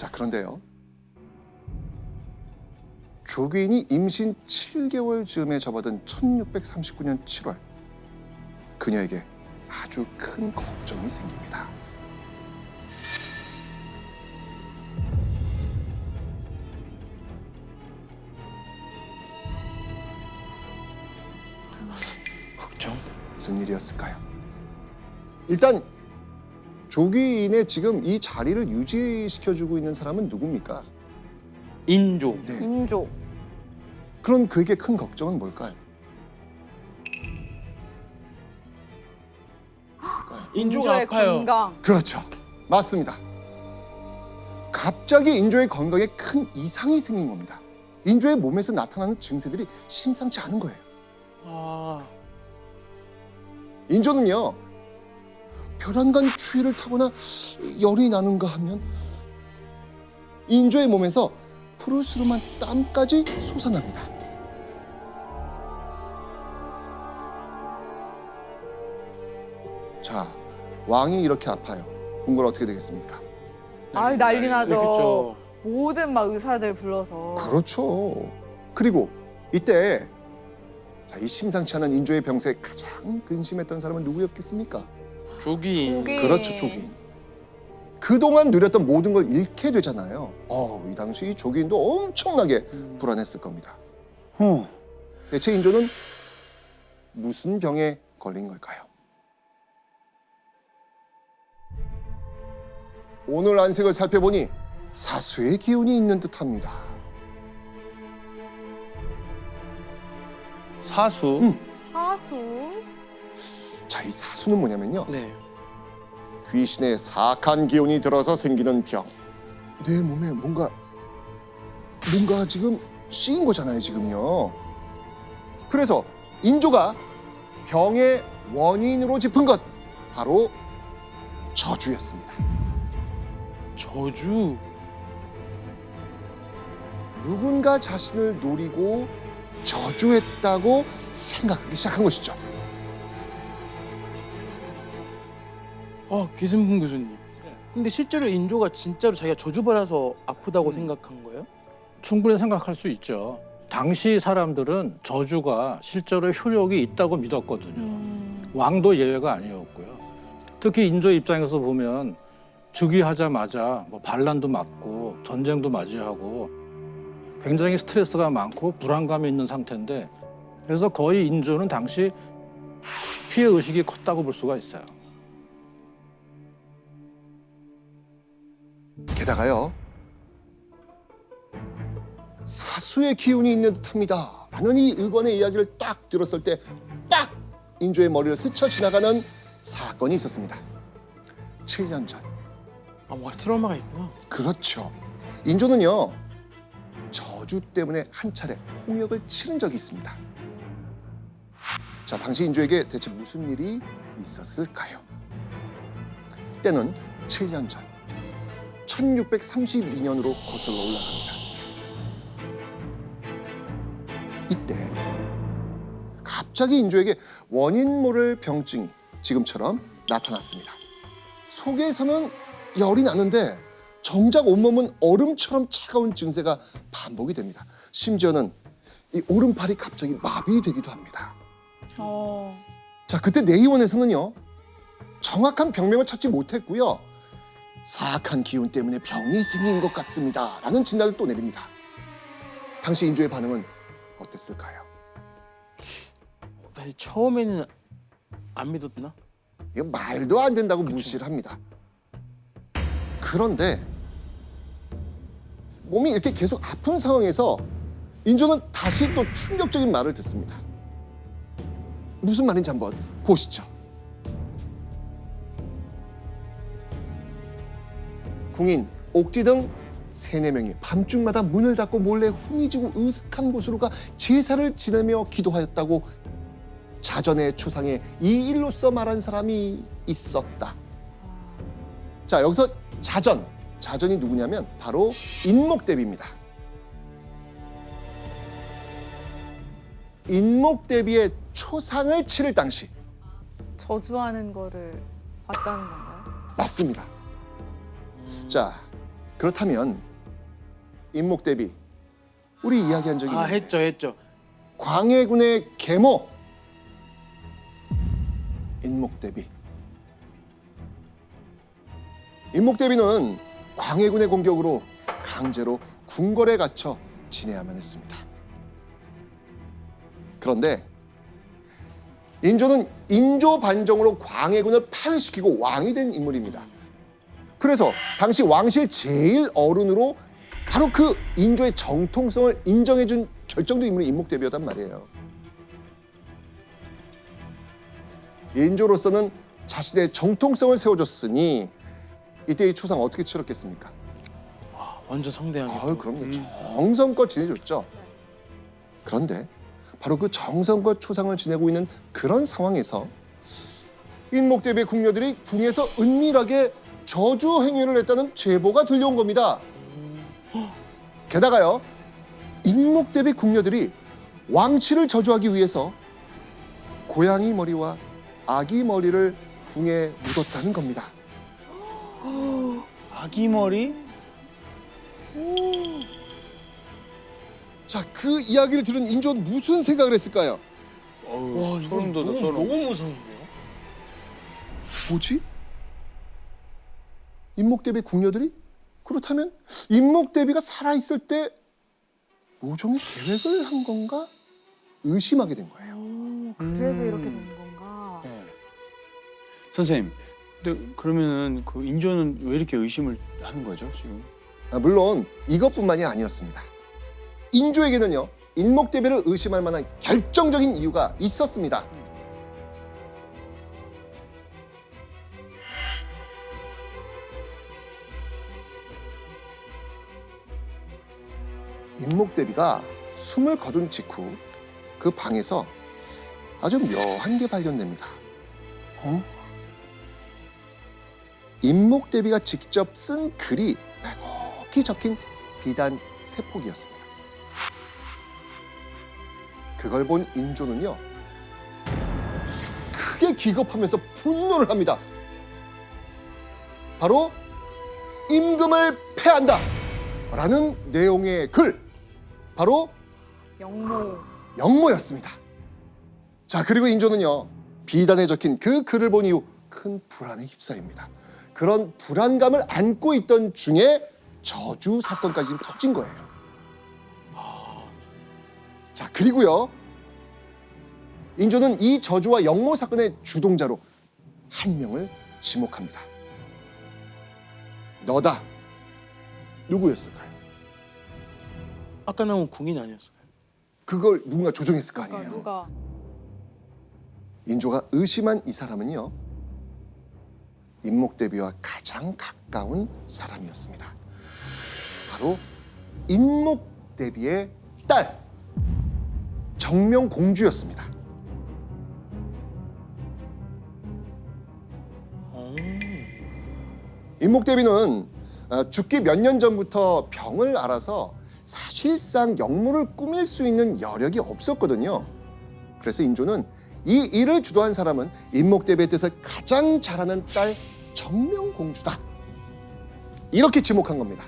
자, 그런데요. 조귀인이 임신 7개월 즈음에 접어든 1639년 7월, 그녀에게 아주 큰 걱정이 생깁니다. 걱정? 무슨 일이었을까요? 일단 조귀인의 지금 이 자리를 유지시켜주고 있는 사람은 누굽니까? 인조. 네. 인조. 그런 그에게 큰 걱정은 뭘까요? 인조가 인조의 아파요. 건강. 그렇죠. 맞습니다. 갑자기 인조의 건강에 큰 이상이 생긴 겁니다. 인조의 몸에서 나타나는 증세들이 심상치 않은 거예요. 아, 인조는요, 벼랑간 추위를 타거나 열이 나는가 하면 인조의 몸에서 푸르스름한 땀까지 솟아납니다. 자, 왕이 이렇게 아파요. 궁궐 어떻게 되겠습니까? 아이 난리 나죠. 그렇죠. 모든 막 의사들 불러서. 그렇죠. 그리고 이때 자, 이 심상치 않은 인조의 병세에 가장 근심했던 사람은 누구였겠습니까? 조기. 조기. 그렇죠, 조기인. 그동안 누렸던 모든 걸 잃게 되잖아요. 이 당시 이 조기인도 엄청나게 불안했을 겁니다. 대체 인조는 무슨 병에 걸린 걸까요? 오늘 안색을 살펴보니 사수의 기운이 있는 듯합니다. 사수. 하수. 자, 이 사수는 뭐냐면요. 네. 귀신의 사악한 기운이 들어서 생기는 병. 내 몸에 뭔가 지금 씌인 거잖아요, 지금요. 그래서 인조가 병의 원인으로 짚은 것 바로 저주였습니다. 저주. 누군가 자신을 노리고 저주했다고 생각하기 시작한 것이죠. 기승품 교수님. 근데 실제로 인조가 진짜로 자기가 저주받아서 아프다고 생각한 거예요? 충분히 생각할 수 있죠. 당시 사람들은 저주가 실제로 효력이 있다고 믿었거든요. 왕도 예외가 아니었고요. 특히 인조 입장에서 보면 즉위하자마자 뭐 반란도 맞고 전쟁도 맞이하고 굉장히 스트레스가 많고 불안감이 있는 상태인데, 그래서 거의 인조는 당시 피해 의식이 컸다고 볼 수가 있어요. 게다가요, 사수의 기운이 있는 듯합니다 라는 이 의관의 이야기를 딱 들었을 때 빡! 인조의 머리를 스쳐 지나가는 사건이 있었습니다. 7년 전. 뭔가 트라우마가 있구나. 그렇죠. 인조는요, 저주 때문에 한 차례 홍역을 치른 적이 있습니다. 자, 당시 인조에게 대체 무슨 일이 있었을까요? 때는 7년 전 1632년으로 거슬러 올라갑니다. 이때 갑자기 인조에게 원인 모를 병증이 지금처럼 나타났습니다. 속에서는 열이 나는데 정작 온몸은 얼음처럼 차가운 증세가 반복이 됩니다. 심지어는 이 오른팔이 갑자기 마비되기도 합니다. 자, 그때 내의원에서는요, 정확한 병명을 찾지 못했고요, 사악한 기운 때문에 병이 생긴 것 같습니다 라는 진단을 또 내립니다. 당시 인조의 반응은 어땠을까요? 사실 처음에는 안 믿었나? 이거 말도 안 된다고 무시를 합니다. 그런데 몸이 이렇게 계속 아픈 상황에서 인조는 다시 또 충격적인 말을 듣습니다. 무슨 말인지 한번 보시죠. 궁인, 옥지 등 3-4명이 밤중마다 문을 닫고 몰래 후미지고 으슥한 곳으로 가 제사를 지내며 기도하였다고 자전의 초상에 이 일로써 말한 사람이 있었다. 자, 여기서 자전이 누구냐면 바로 인목대비입니다. 인목대비의 초상을 치를 당시. 저주하는 거를 봤다는 건가요? 맞습니다. 자, 그렇다면 인목대비 우리 이야기한 적이 아 있는데 했죠. 광해군의 계모 인목대비. 인목대비는 광해군의 공격으로 강제로 궁궐에 갇혀 지내야만 했습니다. 그런데 인조는 인조 반정으로 광해군을 파괴시키고 왕이 된 인물입니다. 그래서 당시 왕실 제일 어른으로 바로 그 인조의 정통성을 인정해준 결정적 인물이 인목대비였단 말이에요. 인조로서는 자신의 정통성을 세워줬으니 이때 이 초상 어떻게 치렀겠습니까? 완전 성대하게. 아유, 그럼요. 정성껏 지내줬죠. 그런데 바로 그 정성껏 초상을 지내고 있는 그런 상황에서 인목대비의 궁녀들이 궁에서 은밀하게 저주 행위를 했다는 제보가 들려온 겁니다. 게다가요, 인목대비 궁녀들이 왕치를 저주하기 위해서 고양이 머리와 아기 머리를 궁에 묻었다는 겁니다. 아기 머리? 자, 그 이야기를 들은 인조는 무슨 생각을 했을까요? 와, 소름 돋아, 소름. 너무 무서운데요? 뭐지? 인목대비 궁녀들이? 그렇다면 인목대비가 살아있을 때 모종의 계획을 한 건가? 의심하게 된 거예요. 오, 그래서 이렇게 된 건가? 네. 선생님, 근데 그러면은 그 인조는 왜 이렇게 의심을 하는 거죠, 지금? 물론 이것뿐만이 아니었습니다. 인조에게는요, 인목대비를 의심할 만한 결정적인 이유가 있었습니다. 인목대비가 숨을 거둔 직후 그 방에서 아주 묘한 게 발견됩니다. 어? 인목대비가 직접 쓴 글이 빼곡히 적힌 비단 세폭이었습니다. 그걸 본 인조는요, 크게 기겁하면서 분노를 합니다. 바로 임금을 패한다 라는 내용의 글, 바로 영모. 영모였습니다. 자, 그리고 인조는요, 비단에 적힌 그 글을 본 이후 큰 불안에 휩싸입니다. 그런 불안감을 안고 있던 중에 저주 사건까지 터진 거예요. 자, 그리고요, 인조는 이 저주와 영모 사건의 주동자로 한 명을 지목합니다. 너다. 누구였을까요? 아까 나온 궁인 아니었어요? 그걸 누군가 조종했을 거 아니에요. 누가? 인조가 의심한 이 사람은요, 인목대비와 가장 가까운 사람이었습니다. 바로 인목대비의 딸 정명공주였습니다. 인목대비는 죽기 몇 년 전부터 병을 앓아서 사실상 영모를 꾸밀 수 있는 여력이 없었거든요. 그래서 인조는 이 일을 주도한 사람은 인목대비의 뜻을 가장 잘하는 딸 정명공주다, 이렇게 지목한 겁니다.